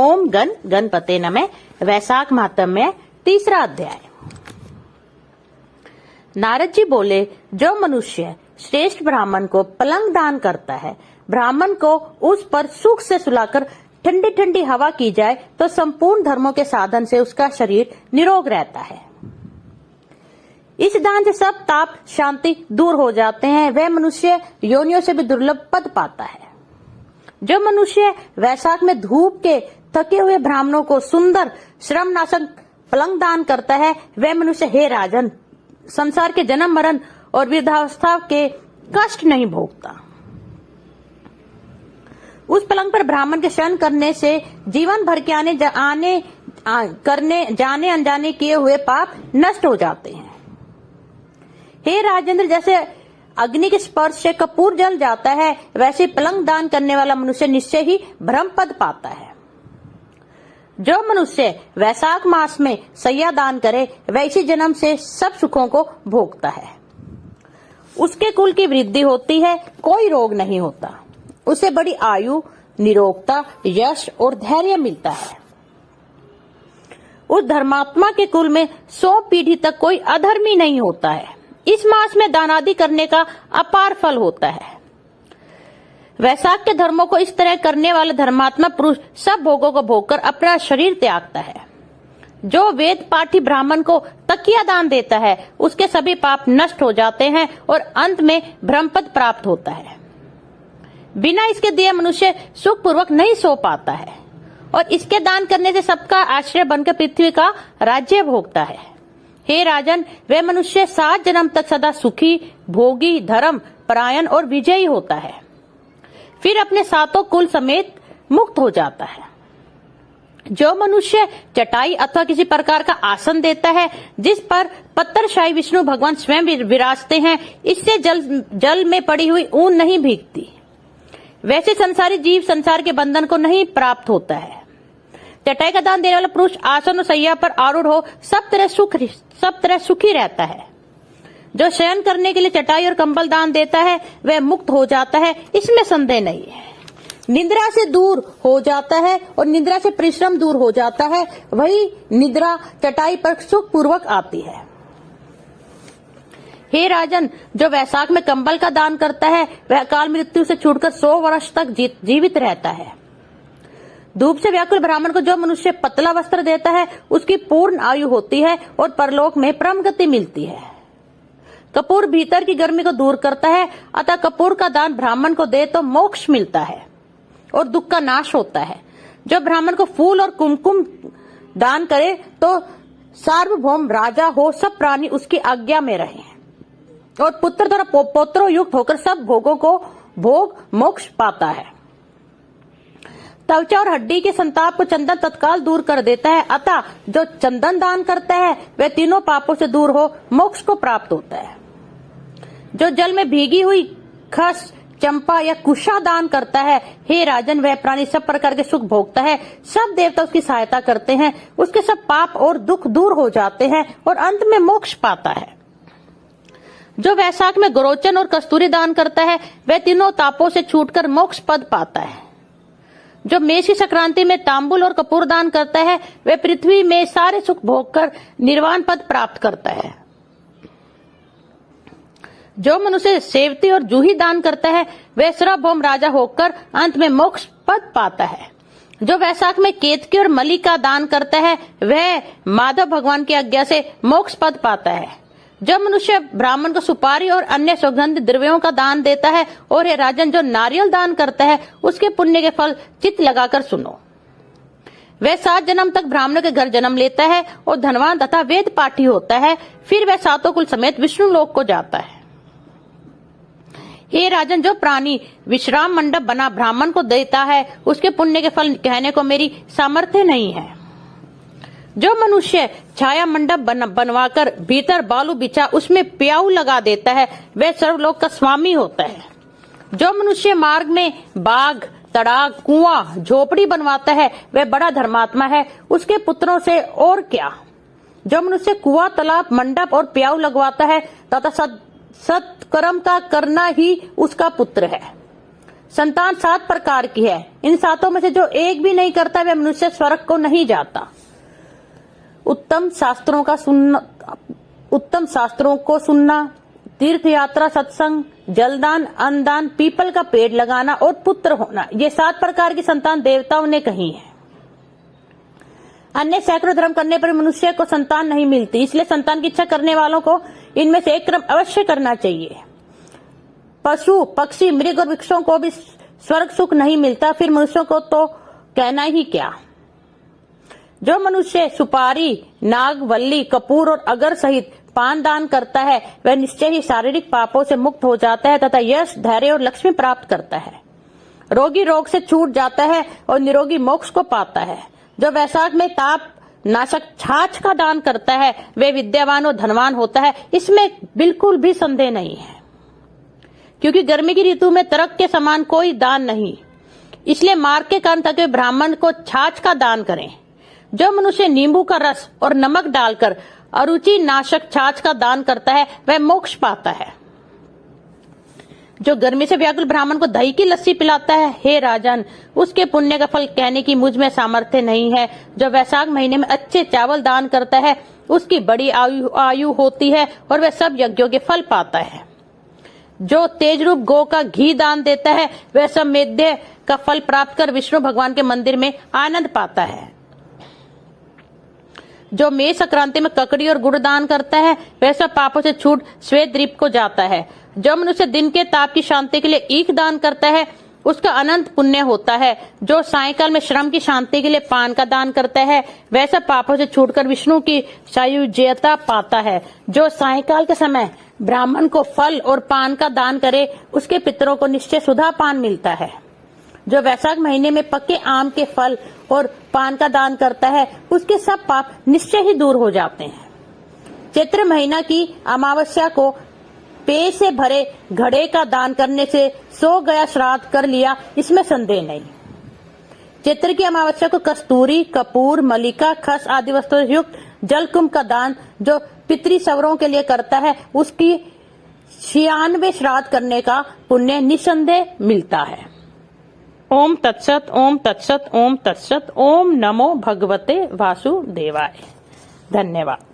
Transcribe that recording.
ओम गण गणपते नमः। वैशाख महात्म्य तीसरा अध्याय। नारद जी बोले, जो मनुष्य श्रेष्ठ ब्राह्मण को पलंग दान करता है, ब्राह्मण को उस पर सुख से सुलाकर ठंडी ठंडी हवा की जाए तो संपूर्ण धर्मों के साधन से उसका शरीर निरोग रहता है। इस दान से सब ताप शांति दूर हो जाते हैं। वह मनुष्य योनियों से भी दुर्लभ पद पाता है। जो मनुष्य वैशाख में धूप के थके हुए ब्राह्मणों को सुंदर श्रमनाशक पलंग दान करता है, वह मनुष्य, हे राजन, संसार के जन्म मरण और वृद्धावस्था के कष्ट नहीं भोगता। उस पलंग पर ब्राह्मण के शयन करने से जीवन भर के जाने अनजाने किए हुए पाप नष्ट हो जाते हैं। हे राजेंद्र, जैसे अग्नि के स्पर्श से कपूर जल जाता है, वैसे पलंग दान करने वाला मनुष्य निश्चय ही ब्रह्म पद पाता है। जो मनुष्य वैशाख मास में सैया दान करे, वह इसी जन्म से सब सुखों को भोगता है। उसके कुल की वृद्धि होती है, कोई रोग नहीं होता। उसे बड़ी आयु, निरोगता, यश और धैर्य मिलता है। उस धर्मात्मा के कुल में 100 पीढ़ी तक कोई अधर्मी नहीं होता है। इस मास में दान आदि करने का अपार फल होता है। वैशाख के धर्मों को इस तरह करने वाला धर्मात्मा पुरुष सब भोगों को भोगकर अपना शरीर त्यागता है। जो वेद पाठी ब्राह्मण को तकिया दान देता है, उसके सभी पाप नष्ट हो जाते हैं और अंत में ब्रह्मपद प्राप्त होता है। बिना इसके दिए मनुष्य सुख पूर्वक नहीं सो पाता है और इसके दान करने से सबका आश्रय बनकर पृथ्वी का राज्य भोगता है। हे राजन, वह मनुष्य 7 जन्म तक सदा सुखी, भोगी, धर्म परायण और विजयी होता है। फिर अपने 7 कुल समेत मुक्त हो जाता है। जो मनुष्य चटाई अथवा किसी प्रकार का आसन देता है, जिस पर पत्थरशाही विष्णु भगवान स्वयं विराजते हैं, इससे जल में पड़ी हुई ऊन नहीं भीगती। वैसे संसारी जीव संसार के बंधन को नहीं प्राप्त होता है। चटाई का दान देने वाला पुरुष आसन और सैया पर आरूढ़ हो सब तरह सुखी रहता है। जो शयन करने के लिए चटाई और कंबल दान देता है, वह मुक्त हो जाता है, इसमें संदेह नहीं है। निद्रा से दूर हो जाता है और निद्रा से परिश्रम दूर हो जाता है। वही निद्रा चटाई पर सुख पूर्वक आती है। हे राजन, जो वैशाख में कंबल का दान करता है, वह अकाल मृत्यु से छूटकर 100 वर्ष तक जीवित रहता है। धूप से व्याकुल ब्राह्मण को जो मनुष्य पतला वस्त्र देता है, उसकी पूर्ण आयु होती है और परलोक में परम गति मिलती है। कपूर भीतर की गर्मी को दूर करता है, अतः कपूर का दान ब्राह्मण को दे तो मोक्ष मिलता है और दुख का नाश होता है। जो ब्राह्मण को फूल और कुमकुम दान करे तो सार्वभौम राजा हो, सब प्राणी उसकी आज्ञा में रहे और पुत्र द्वारा पौत्रों युक्त होकर सब भोगों को भोग मोक्ष पाता है। त्वचा और हड्डी के संताप को चंदन तत्काल दूर कर देता है, अतः जो चंदन दान करता है, वह तीनों पापों से दूर हो मोक्ष को प्राप्त होता है। जो जल में भीगी हुई खस, चंपा या कुशा दान करता है, हे राजन, वह प्राणी सब प्रकार के सुख भोगता है। सब देवता उसकी सहायता करते हैं, उसके सब पाप और दुख दूर हो जाते हैं और अंत में मोक्ष पाता है। जो वैशाख में गोरोचन और कस्तूरी दान करता है, वह तीनों तापों से छूटकर मोक्ष पद पाता है। जो मेष की संक्रांति में तांबुल और कपूर दान करता है, वह पृथ्वी में सारे सुख भोगकर निर्वाण पद प्राप्त करता है। जो मनुष्य सेवती और जूही दान करता है, वह सार्वभौम राजा होकर अंत में मोक्ष पद पाता है। जो वैशाख में केतकी और मली का दान करता है, वह माधव भगवान की आज्ञा से मोक्ष पद पाता है। जो मनुष्य ब्राह्मण को सुपारी और अन्य सुगंधित द्रव्यों का दान देता है, और हे राजन, जो नारियल दान करता है, उसके पुण्य के फल चित्त लगाकर सुनो। वह 7 जन्म तक ब्राह्मण के घर जन्म लेता है और धनवान तथा वेद पाठी होता है। फिर वह 7 कुल समेत विष्णु लोक को जाता है। हे राजन, जो प्राणी विश्राम मंडप बना ब्राह्मण को देता है, उसके पुण्य के फल कहने को मेरी सामर्थ्य नहीं है। जो मनुष्य छाया मंडप बनवाकर भीतर बालू बिछा उसमें प्याऊ लगा देता है, वह सर्वलोक का स्वामी होता है। जो मनुष्य मार्ग में बाग, तड़ाग, कुआं, झोपड़ी बनवाता है, वह बड़ा धर्मात्मा है, उसके पुत्रों से और क्या। जो मनुष्य कुआं, तालाब, मंडप और प्याऊ लगवाता है तथा सत्कर्म का करना ही उसका पुत्र है। संतान 7 प्रकार की है। इन 7 में से जो एक भी नहीं करता वह मनुष्य स्वर्ग को नहीं जाता। उत्तम शास्त्रों को सुनना, तीर्थ यात्रा, सत्संग, जलदान, अन्नदान, पीपल का पेड़ लगाना और पुत्र होना, ये 7 प्रकार की संतान देवताओं ने कही है। अन्य सैकड़ों धर्म करने पर मनुष्य को संतान नहीं मिलती, इसलिए संतान की इच्छा करने वालों को इनमें से एक क्रम अवश्य करना चाहिए। पशु, पक्षी, मृग और वृक्षों को भी स्वर्ग सुख नहीं मिलता, फिर मनुष्यों को तो कहना ही क्या। जो मनुष्य सुपारी, नाग, वल्ली, कपूर और अगर सहित पान दान करता है वह निश्चय ही शारीरिक पापों से मुक्त हो जाता है तथा यश, धैर्य और लक्ष्मी प्राप्त करता है। रोगी रोग से छूट जाता है और निरोगी मोक्ष को पाता है। जो वैशाख में ताप नाशक छाछ का दान करता है वे विद्यावान और धनवान होता है, इसमें बिल्कुल भी संदेह नहीं है, क्योंकि गर्मी की ऋतु में तरक के समान कोई दान नहीं। इसलिए मार्ग के कारण थके ब्राह्मण को छाछ का दान करें। जो मनुष्य नींबू का रस और नमक डालकर अरुचि नाशक छाछ का दान करता है वह मोक्ष पाता है। जो गर्मी से व्याकुल ब्राह्मण को दही की लस्सी पिलाता है, हे राजन, उसके पुण्य का फल कहने की मुझ में सामर्थ्य नहीं है। जो वैशाख महीने में अच्छे चावल दान करता है उसकी बड़ी आयु होती है और वह सब यज्ञों के फल पाता है। जो तेज रूप गौ का घी दान देता है वह सब मेद्य का फल प्राप्त कर विष्णु भगवान के मंदिर में आनंद पाता है। जो मेष संक्रांति में ककड़ी और गुड़ दान करता है वह सब पापों से छूट श्वेत द्वीप को जाता है। जो मनुष्य दिन के ताप की शांति के लिए ईख दान करता है उसका अनंत पुण्य होता है। जो सायंकाल में श्रम की शांति के लिए पान का दान करता है वह सब पापों से छूटकर विष्णु की सायुज्यता पाता है। जो सायंकाल के समय ब्राह्मण को फल और पान का दान करे उसके पितरों को निश्चय सुधा पान मिलता है। जो वैशाख महीने में पके आम के फल और पान का दान करता है उसके सब पाप निश्चय ही दूर हो जाते हैं। चैत्र महीना की अमावस्या को पेय से भरे घड़े का दान करने से 100 गया श्राद्ध कर लिया, इसमें संदेह नहीं। चैत्र की अमावस्या को कस्तूरी, कपूर, मलिका, खस आदि वस्तुओं से युक्त जलकुंभ का दान जो पितृसवरों के लिए करता है उसकी 96 श्राद्ध करने का पुण्य निसंदेह मिलता है। ओम तत्सत, ओम तत्सत, ओम तत्सत। ओम नमो भगवते वासुदेवाय। धन्यवाद।